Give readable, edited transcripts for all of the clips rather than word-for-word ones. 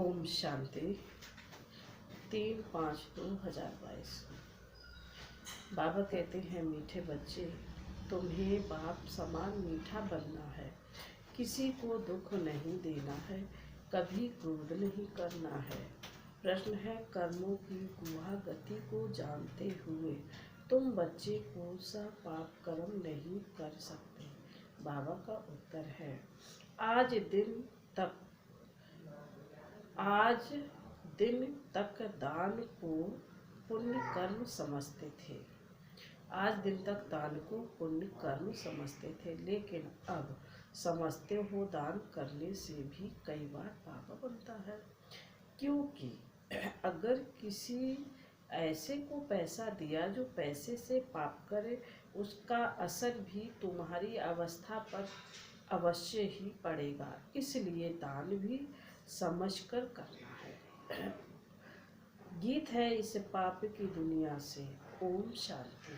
ओम शांति। 3/5/2022। बाबा कहते हैं, मीठे बच्चे, तुम्हें बाप समान मीठा बनना है। किसी को दुख नहीं देना है, कभी क्रोध नहीं करना है। प्रश्न है, कर्मों की गुहा गति को जानते हुए तुम बच्चे कौन सा पाप कर्म नहीं कर सकते? बाबा का उत्तर है, आज दिन तक दान को पुण्य कर्म समझते थे। आज दिन तक दान को पुण्य कर्म समझते थे, लेकिन अब समझते हो दान करने से भी कई बार पाप बनता है। क्योंकि अगर किसी ऐसे को पैसा दिया जो पैसे से पाप करे, उसका असर भी तुम्हारी अवस्था पर अवश्य ही पड़ेगा। इसलिए दान भी समझकर करना है। गीत है इस पाप की दुनिया से। ओम शांति।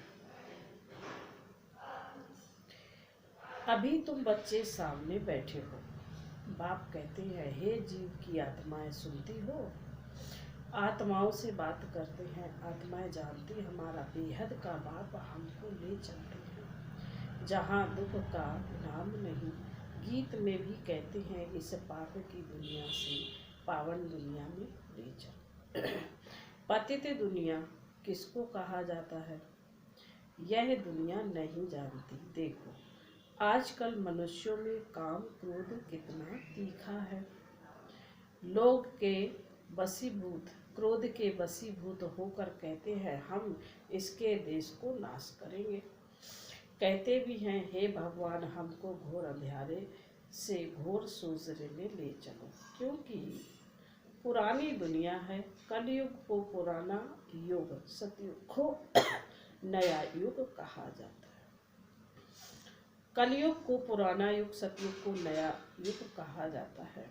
अभी तुम बच्चे सामने बैठे हो। बाप कहते हैं, हे जीव की आत्माएं, सुनती हो? आत्माओं से बात करते हैं। आत्माएं जानती हमारा बेहद का बाप हमको ले चलते हैं जहाँ दुख का नाम नहीं। गीत में भी कहते हैं, इस पाप की दुनिया से पावन दुनिया में ले चल। पतित दुनिया किसको कहा जाता है, यह दुनिया नहीं जानती। देखो, आजकल मनुष्यों में काम क्रोध कितना तीखा है। लोग क्रोध के वशीभूत होकर कहते हैं, हम इसके देश को नाश करेंगे। कहते भी हैं, हे भगवान, हमको घोर अंधेरे से घोर सूजरे में ले चलो। क्योंकि पुरानी दुनिया है। कलयुग को पुराना युग, सतयुग को नया युग कहा जाता है। कलयुग को पुराना युग, सतयुग को नया युग कहा जाता है।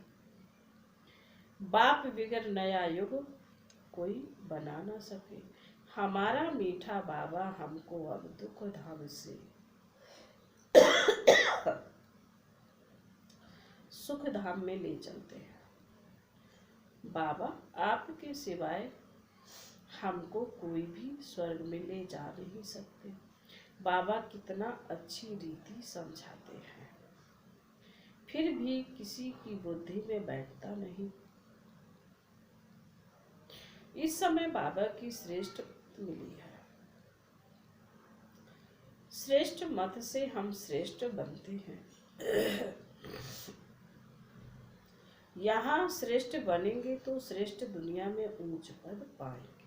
बाप बिगर नया युग कोई बना ना सके। हमारा मीठा बाबा हमको अब दुख धाम से सुख धाम में ले चलते हैं। बाबा, आपके सिवाय हमको कोई भी स्वर्ग में ले जा नहीं सकते। बाबा कितना अच्छी रीति समझाते हैं, फिर भी किसी की बुद्धि में बैठता नहीं। इस समय बाबा की श्रेष्ठ मिली है। श्रेष्ठ मत से हम श्रेष्ठ बनते हैं। यहाँ श्रेष्ठ बनेंगे तो श्रेष्ठ दुनिया में ऊंच पद पाएंगे।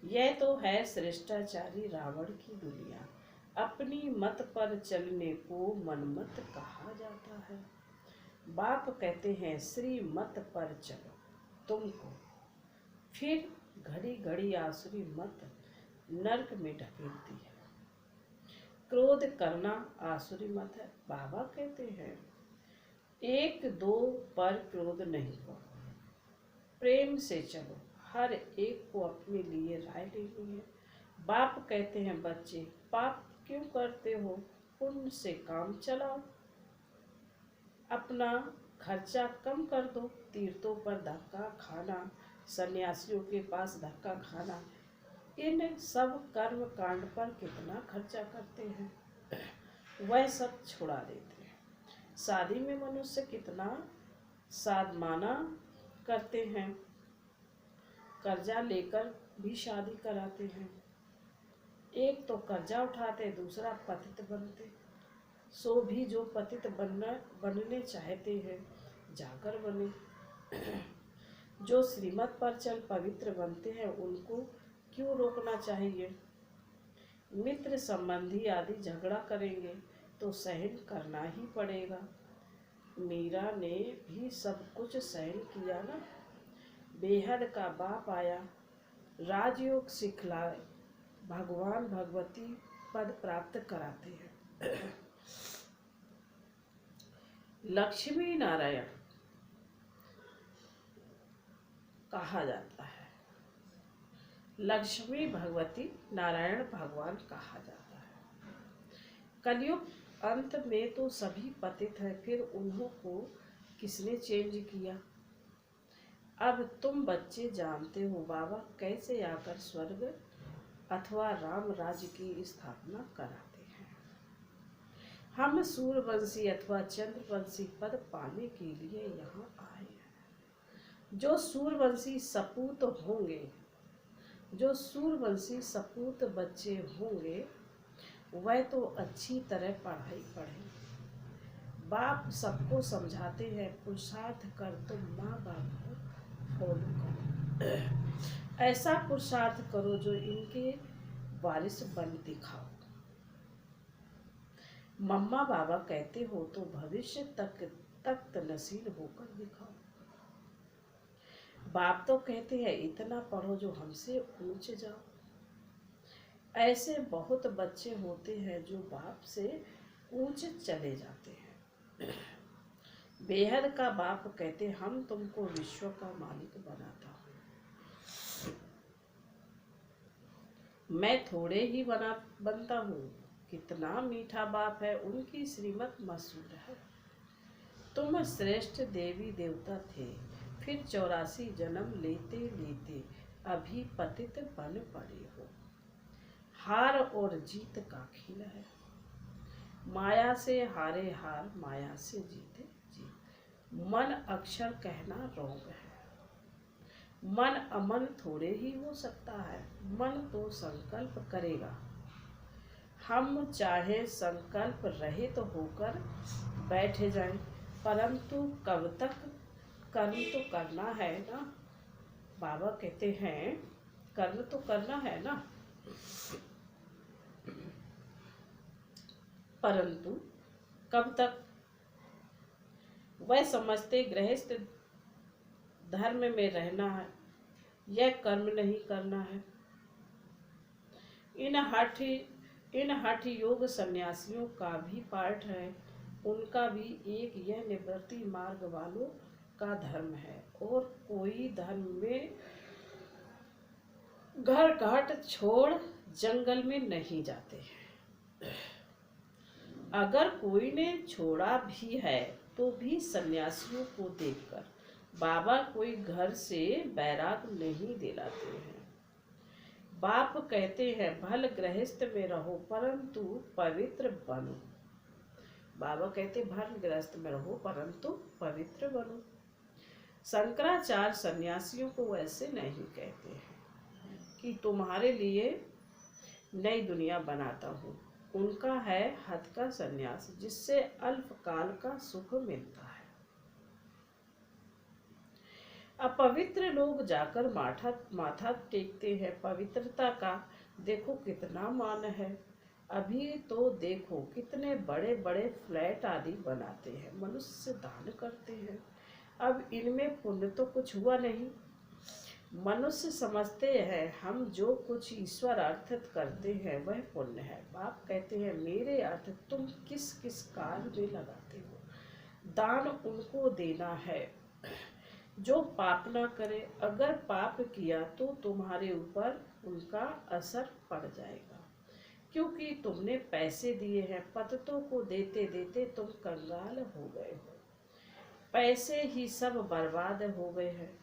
यह तो है श्रेष्ठाचारी रावण की दुनिया। अपनी मत पर चलने को मनमत कहा जाता है। बाप कहते हैं, श्री मत पर चलो तुमको, फिर घड़ी घड़ी आसुरी मत नरक में ढकेलती है। क्रोध करना आसुरी मत है। बाबा कहते हैं, 1-2 पर क्रोध नहीं करो, प्रेम से चलो। हर एक को अपने लिए राय लेनी है। बाप कहते हैं, बच्चे पाप क्यों करते हो, पुण्य से काम चलाओ। अपना खर्चा कम कर दो। तीर्थों पर धक्का खाना, सन्यासियों के पास धक्का खाना, इन सब कर्म कांड पर कितना खर्चा करते हैं, वह सब छुड़ा देते हैं। शादी में मनुष्य कितना सादमाना करते हैं, कर्जा लेकर भी शादी कराते हैं। एक तो कर्जा उठाते, दूसरा पतित बनते। सो भी जो पतित बनने चाहते हैं, जाकर बने। जो श्रीमत पर चल पवित्र बनते हैं, उनको क्यों रोकना चाहिए? मित्र संबंधी आदि झगड़ा करेंगे तो सहन करना ही पड़ेगा। मीरा ने भी सब कुछ सहन किया ना। बेहद का बाप आया, राजयोग सिखलाए, भगवान भगवती पद प्राप्त कराते हैं। लक्ष्मी नारायण कहा जाता है। लक्ष्मी भगवती, नारायण भगवान कहा जाता है। कलयुग अंत में तो सभी पतित हैं, फिर उन्हों को किसने चेंज किया? अब तुम बच्चे जानते हो बाबा कैसे आकर स्वर्ग अथवा राम राज्य की स्थापना कराते हैं। हम सूर्यवंशी अथवा चंद्रवंशी पद पाने के लिए यहाँ आए हैं। जो सूर्यवंशी सपूत होंगे, जो सूर्यवंशी सपूत बच्चे होंगे, वह तो अच्छी तरह पढ़ाई पढ़े। बाप सबको समझाते हैं, पुरुषार्थ कर तो माँ बाप को फॉलो करो। ऐसा पुरुषार्थ करो जो इनके वारिस बन दिखाओ। मम्मा बाबा कहते हो तो भविष्य तक तख्त नसील होकर दिखाओ। बाप तो कहते हैं इतना पढ़ो जो हमसे ऊंचे जाओ। ऐसे बहुत बच्चे होते हैं जो बाप से ऊंचे चले जाते हैं। बेहद का बाप कहते हम तुमको विश्व का मालिक बनाता हूँ, मैं थोड़े ही बनता हूँ। कितना मीठा बाप है, उनकी श्रीमत मशहूर है। तुम श्रेष्ठ देवी देवता थे, फिर 84 जन्म लेते लेते अभी पतित बन पड़े हो। हार और जीत का खेल है, माया से हारे हार, माया से जीते जीत। मन अक्षर कहना रोग है, मन अमन थोड़े ही हो सकता है। मन तो संकल्प करेगा। हम चाहे संकल्प रहित तो होकर बैठे जाएं, परंतु कब तक? कर्म तो करना है ना। बाबा कहते हैं कर्म तो करना है ना, परंतु कब तक? वह समझते गृहस्थ धर्म में रहना है, यह कर्म नहीं करना है। इन हठ योग सन्यासियों का भी पाठ है। उनका भी एक यह निवृत्ति मार्ग वालों का धर्म है, और कोई धर्म में घर घाट छोड़ जंगल में नहीं जाते हैं। अगर कोई ने छोड़ा भी है तो भी सन्यासियों को देखकर बाबा कोई घर से बैराग नहीं दिलाते हैं। बाप कहते हैं भल गृहस्थ में रहो परंतु पवित्र बनो। बाबा कहते भल गृहस्थ में रहो परंतु पवित्र बनो। शंकराचार्य सन्यासियों को ऐसे नहीं कहते हैं कि तुम्हारे लिए नई दुनिया बनाता हूँ। उनका है हद का सन्यास, जिससे अल्पकाल का सुख मिलता है। अपवित्र लोग जाकर माथा टेकते हैं। पवित्रता का देखो कितना मान है। अभी तो देखो कितने बड़े बड़े फ्लैट आदि बनाते हैं, मनुष्य दान करते हैं। अब इनमें पुण्य तो कुछ हुआ नहीं। मनुष्य समझते हैं हम जो कुछ ईश्वर अर्थित करते हैं वह पुण्य है। बाप कहते हैं मेरे अर्थ तुम किस किस कार्य में लगाते हो, दान उनको देना है जो पाप ना करे। अगर पाप किया तो तुम्हारे ऊपर उनका असर पड़ जाएगा, क्योंकि तुमने पैसे दिए हैं। पतितों को देते देते तुम कंगाल हो गए हो, पैसे ही सब बर्बाद हो गए हैं।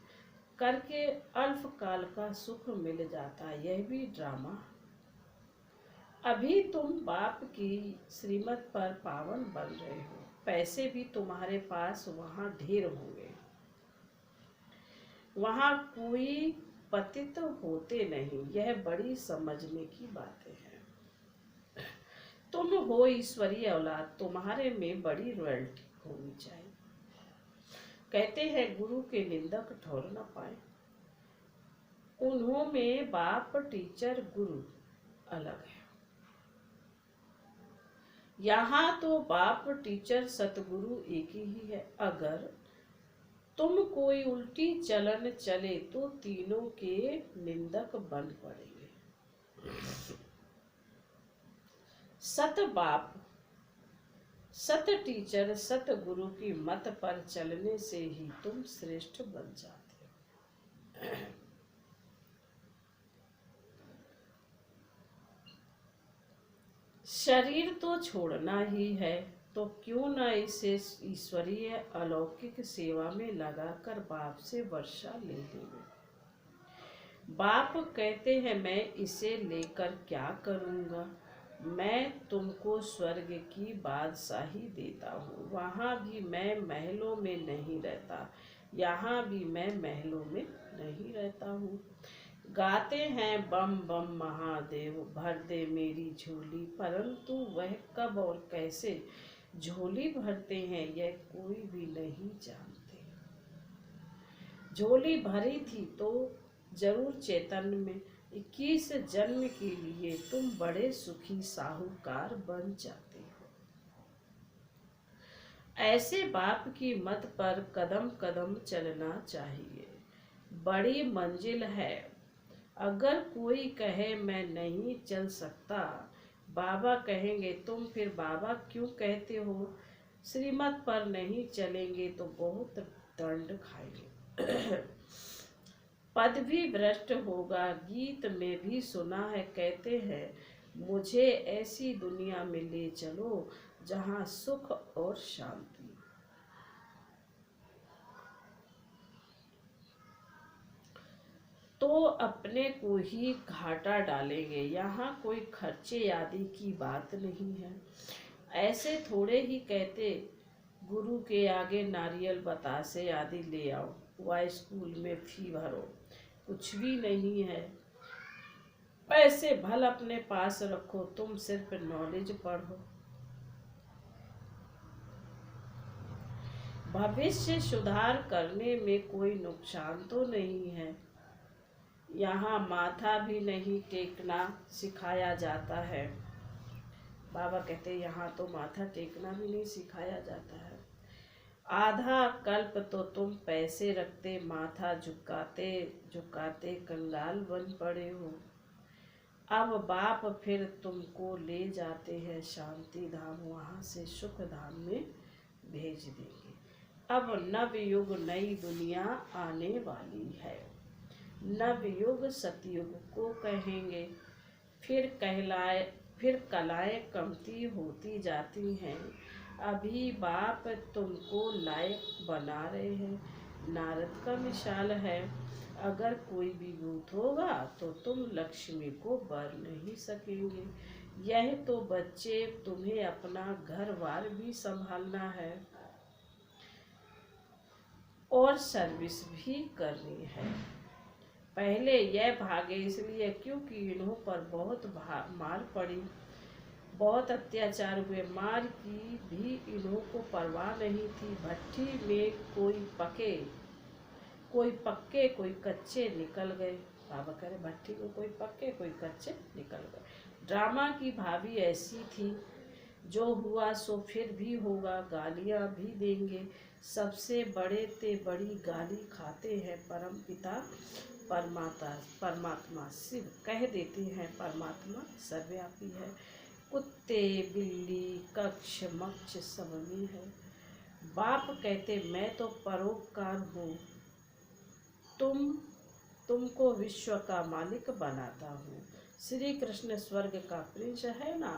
करके अल्पकाल का सुख मिल जाता, यह भी ड्रामा। अभी तुम बाप की श्रीमत पर पावन बन रहे हो, पैसे भी तुम्हारे पास वहाँ ढेर होंगे। वहाँ कोई पतित होते नहीं, यह बड़ी समझने की बातें हैं। तुम हो ईश्वरीय औलाद, तुम्हारे में बड़ी रॉयल्टी होनी चाहिए। कहते हैं गुरु के निंदक ठहर न पाए। उन्हों में बाप टीचर गुरु अलग है। यहाँ तो बाप टीचर सतगुरु एक ही है। अगर तुम कोई उल्टी चलन चले तो तीनों के निंदक बन पड़ेंगे। सत बाप, सत टीचर, सत गुरु की मत पर चलने से ही तुम श्रेष्ठ बन जाते हो। शरीर तो छोड़ना ही है, तो क्यों न इसे ईश्वरीय अलौकिक सेवा में लगाकर बाप से वर्षा ले लेंगे। बाप कहते हैं मैं इसे लेकर क्या करूँगा, मैं तुमको स्वर्ग की बादशाही देता हूँ। वहाँ भी मैं महलों में नहीं रहता, यहाँ भी मैं महलों में नहीं रहता हूँ। गाते हैं बम बम महादेव भर दे मेरी झोली, परंतु वह कब और कैसे झोली भरते हैं यह कोई भी नहीं जानते। झोली भरी थी तो जरूर चैतन्य में 21 जन्म के लिए तुम बड़े सुखी साहूकार बन जाते हो। ऐसे बाप की मत पर कदम कदम चलना चाहिए, बड़ी मंजिल है। अगर कोई कहे मैं नहीं चल सकता, बाबा कहेंगे तुम फिर बाबा क्यों कहते हो। श्रीमत पर नहीं चलेंगे तो बहुत दंड खाएंगे। पद भी भ्रष्ट होगा। गीत में भी सुना है, कहते हैं मुझे ऐसी दुनिया में ले चलो जहाँ सुख और शांति। तो अपने को ही घाटा डालेंगे। यहाँ कोई खर्चे आदि की बात नहीं है। ऐसे थोड़े ही कहते गुरु के आगे नारियल बतासे आदि ले आओ, व स्कूल में फी भरो, कुछ भी नहीं है। पैसे भल अपने पास रखो, तुम सिर्फ नॉलेज पढ़ो। भविष्य सुधार करने में कोई नुकसान तो नहीं है। यहाँ माथा भी नहीं टेकना सिखाया जाता है। बाबा कहते हैं यहाँ तो माथा टेकना भी नहीं सिखाया जाता है। आधा कल्प तो तुम पैसे रखते माथा झुकाते झुकाते कंगाल बन पड़े हो। अब बाप फिर तुमको ले जाते हैं शांति धाम, वहाँ से सुख धाम में भेज देंगे। अब नव युग नई दुनिया आने वाली है। नव युग सतयुग को कहेंगे। फिर कलाएं कमती होती जाती हैं। अभी बाप तुमको लायक बना रहे हैं। नारद का मिसाल है, अगर कोई भी भूत होगा तो तुम लक्ष्मी को बर नहीं सकेंगे। यह तो बच्चे तुम्हें अपना घर बार भी संभालना है और सर्विस भी करनी है। पहले यह भागे इसलिए क्योंकि इन्हों पर बहुत मार पड़ी, बहुत अत्याचार हुए। मार की भी इन्हों को परवाह नहीं थी। भट्टी में कोई पक्के कोई कच्चे निकल गए। बाबा कह रहे भट्टी में कोई पक्के कोई कच्चे निकल गए। ड्रामा की भाभी ऐसी थी, जो हुआ सो फिर भी होगा, गालियां भी देंगे। सबसे बड़े ते बड़ी गाली खाते हैं परम पिता परमात्मा शिव। कह देते हैं परमात्मा सर्वव्यापी है। कुत्ते बिल्ली कक्ष मक्ष सब में है। बाप कहते मैं तो परोपकार हूँ, तुमको विश्व का मालिक बनाता हूँ। श्री कृष्ण स्वर्ग का प्रिंस है ना,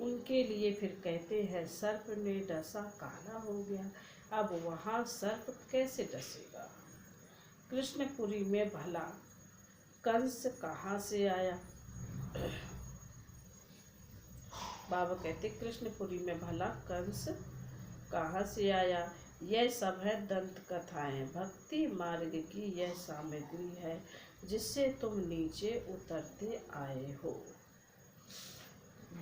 उनके लिए फिर कहते हैं सर्प ने डसा काला हो गया। अब वहाँ सर्प कैसे डसेगा। कृष्णपुरी में भला कंस कहाँ से आया। बाबा कहते कृष्णपुरी में भला कंस कहाँ से आया। यह सब है दंत कथाएं। भक्ति मार्ग की यह सामग्री है जिससे तुम नीचे उतरते आए हो।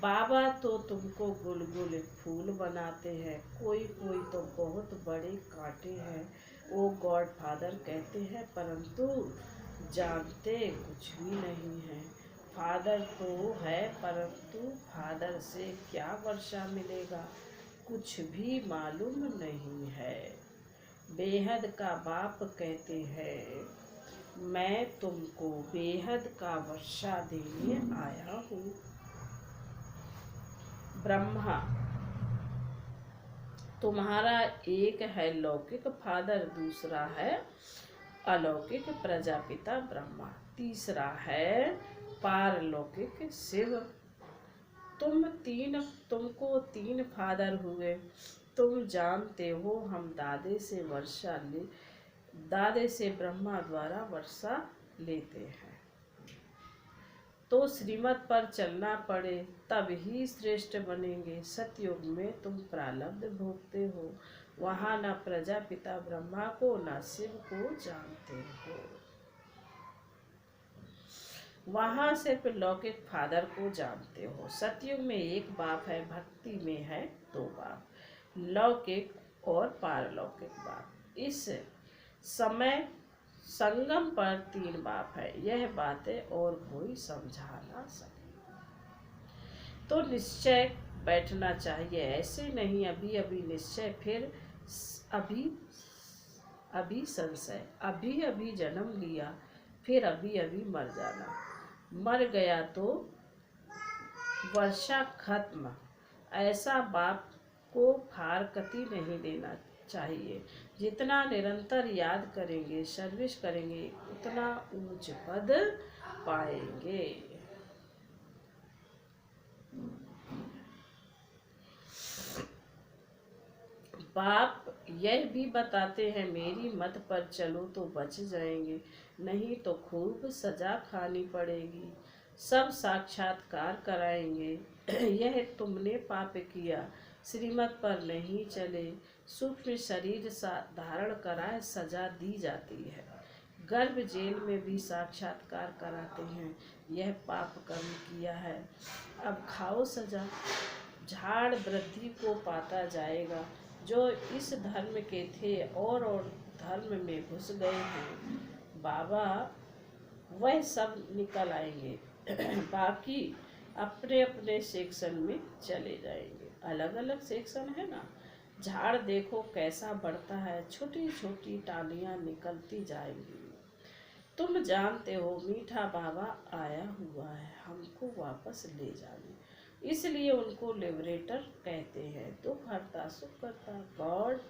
बाबा तो तुमको गुलगुल फूल बनाते हैं। कोई कोई तो बहुत बड़े कांटे हैं, वो गॉड फादर कहते हैं, परंतु जानते कुछ भी नहीं है। फादर तो है परंतु फादर से क्या वर्षा मिलेगा, कुछ भी मालूम नहीं है। बेहद का बाप कहते हैं मैं तुमको बेहद का वर्षा देने आया हूँ। ब्रह्मा तुम्हारा एक है लौकिक फादर, दूसरा है अलौकिक प्रजापिता ब्रह्मा, तीसरा है पारलौकिक शिव। तुमको 3 फादर हुए। तुम जानते हो हम दादे से ब्रह्मा द्वारा वर्षा लेते हैं। तो श्रीमत पर चलना पड़े तब ही श्रेष्ठ बनेंगे। सतयुग में तुम प्रारब्ध भोगते हो, वहां न प्रजापिता ब्रह्मा को न शिव को जानते हो, वहां सिर्फ लौकिक फादर को जानते हो। सतयुग में एक बाप है, भक्ति में है 2 बाप, लौकिक और पारलौकिक बाप। इस समय संगम पर 3 बाप है। यह बातें और कोई समझा ना सके। तो निश्चय बैठना चाहिए, ऐसे नहीं अभी अभी निश्चय, फिर अभी अभी संशय, अभी अभी जन्म लिया, फिर अभी अभी मर जाना। मर गया तो वर्षा खत्म। ऐसा बाप को फारकती नहीं देना चाहिए। जितना निरंतर याद करेंगे, सर्विस करेंगे, उतना ऊंच पद पाएंगे। बाप यह भी बताते हैं, मेरी मत पर चलो तो बच जाएंगे, नहीं तो खूब सजा खानी पड़ेगी। सब साक्षात्कार कराएंगे। यह तुमने पाप किया, श्रीमत पर नहीं चले, सूक्ष्म शरीर धारण कराए सजा दी जाती है। गर्भ जेल में भी साक्षात्कार कराते हैं, यह पाप कर्म किया है, अब खाओ सजा। झाड़ वृद्धि को पाता जाएगा। जो इस धर्म के थे और धर्म में घुस गए हैं, बाबा वह सब निकल आएंगे। बाकी अपने अपने सेक्शन में चले जाएंगे। अलग अलग सेक्शन है ना। झाड़ देखो कैसा बढ़ता है, छोटी छोटी टालियां निकलती जाएंगी। तुम जानते हो मीठा बाबा आया हुआ है हमको वापस ले जाने, इसलिए उनको लिबरेटर कहते हैं। दुख हरता सुख करता गॉड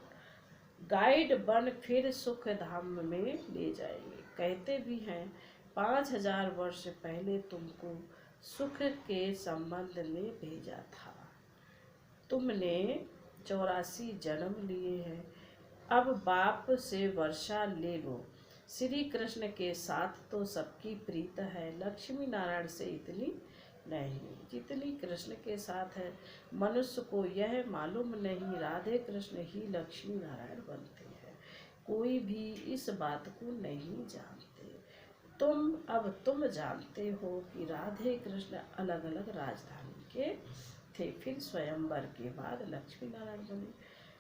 गाइड बन फिर सुख धाम में ले जाएंगे। कहते भी हैं 5000 वर्ष पहले तुमको सुख के संबंध में भेजा था। तुमने 84 जन्म लिए हैं, अब बाप से वर्षा ले लो। श्री कृष्ण के साथ तो सबकी प्रीत है, लक्ष्मी नारायण से इतनी नहीं जितनी कृष्ण के साथ है। मनुष्य को यह मालूम नहीं, राधे कृष्ण ही लक्ष्मी नारायण बनते हैं। कोई भी इस बात को नहीं जानते। तुम जानते हो कि राधे कृष्ण अलग अलग राजधानी के थे, फिर स्वयंवर के बाद लक्ष्मी नारायण बने।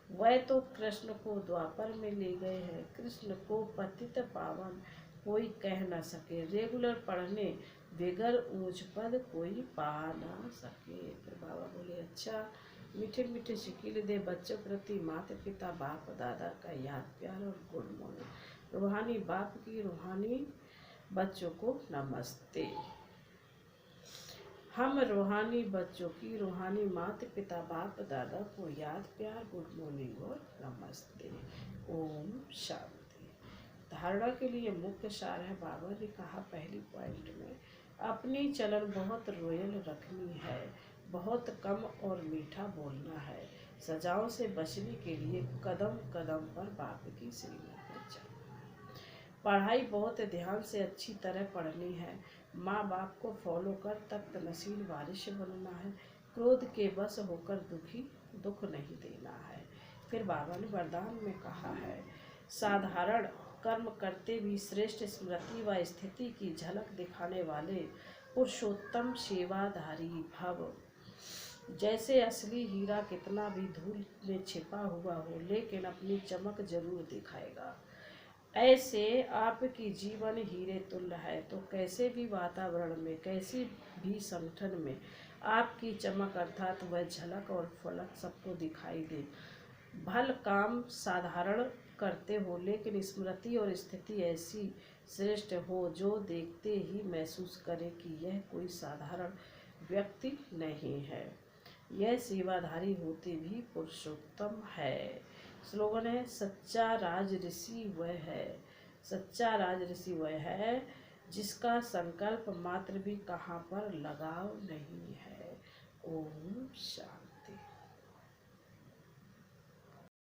वह तो कृष्ण को द्वापर में ले गए हैं। कृष्ण को पतित पावन कोई कह न सके, रेगुलर पढ़ने बेगर ऊंच पद कोई पा ना सके। फिर बाबा बोले अच्छा मीठे मीठे शिकील दे बच्चों प्रति माता पिता बाप दादा का याद प्यार और गुड मॉर्निंग। रूहानी बाप की रूहानी बच्चों को नमस्ते। हम रूहानी बच्चों की रूहानी माता पिता बाप दादा को याद प्यार गुड मॉर्निंग और नमस्ते। ओम शांति। धारणा के लिए मुख्य सार है, बाबा ने कहा पहली पॉइंट में अपनी चलन बहुत रॉयल रखनी है, बहुत कम और मीठा बोलना है। सजाओं से बचने के लिए कदम कदम पर बाप की श्रीमत पर चलना है। पढ़ाई बहुत ध्यान से अच्छी तरह पढ़नी है। माँ बाप को फॉलो कर तख्त नसील वारिश बनना है। क्रोध के बस होकर दुख नहीं देना है। फिर बाबा ने वरदान में कहा है साधारण कर्म करते भी श्रेष्ठ स्मृति व स्थिति की झलक दिखाने वाले पुरुषोत्तम सेवाधारी भव। जैसे असली हीरा कितना भी धूल में छिपा हुआ हो लेकिन अपनी चमक जरूर दिखाएगा, ऐसे आपकी जीवन हीरे तुल्य है। तो कैसे भी वातावरण में, कैसी भी संगठन में आपकी चमक अर्थात वह झलक और फलक सबको दिखाई दे। भल काम साधारण करते हो लेकिन स्मृति और स्थिति ऐसी श्रेष्ठ हो जो देखते ही महसूस करे कि यह कोई साधारण व्यक्ति नहीं है, यह सेवाधारी होते भी पुरुषोत्तम है। स्लोगन है सच्चा राज ऋषि वह है, सच्चा राज ऋषि वह है जिसका संकल्प मात्र भी कहाँ पर लगाव नहीं है। ओम शांति।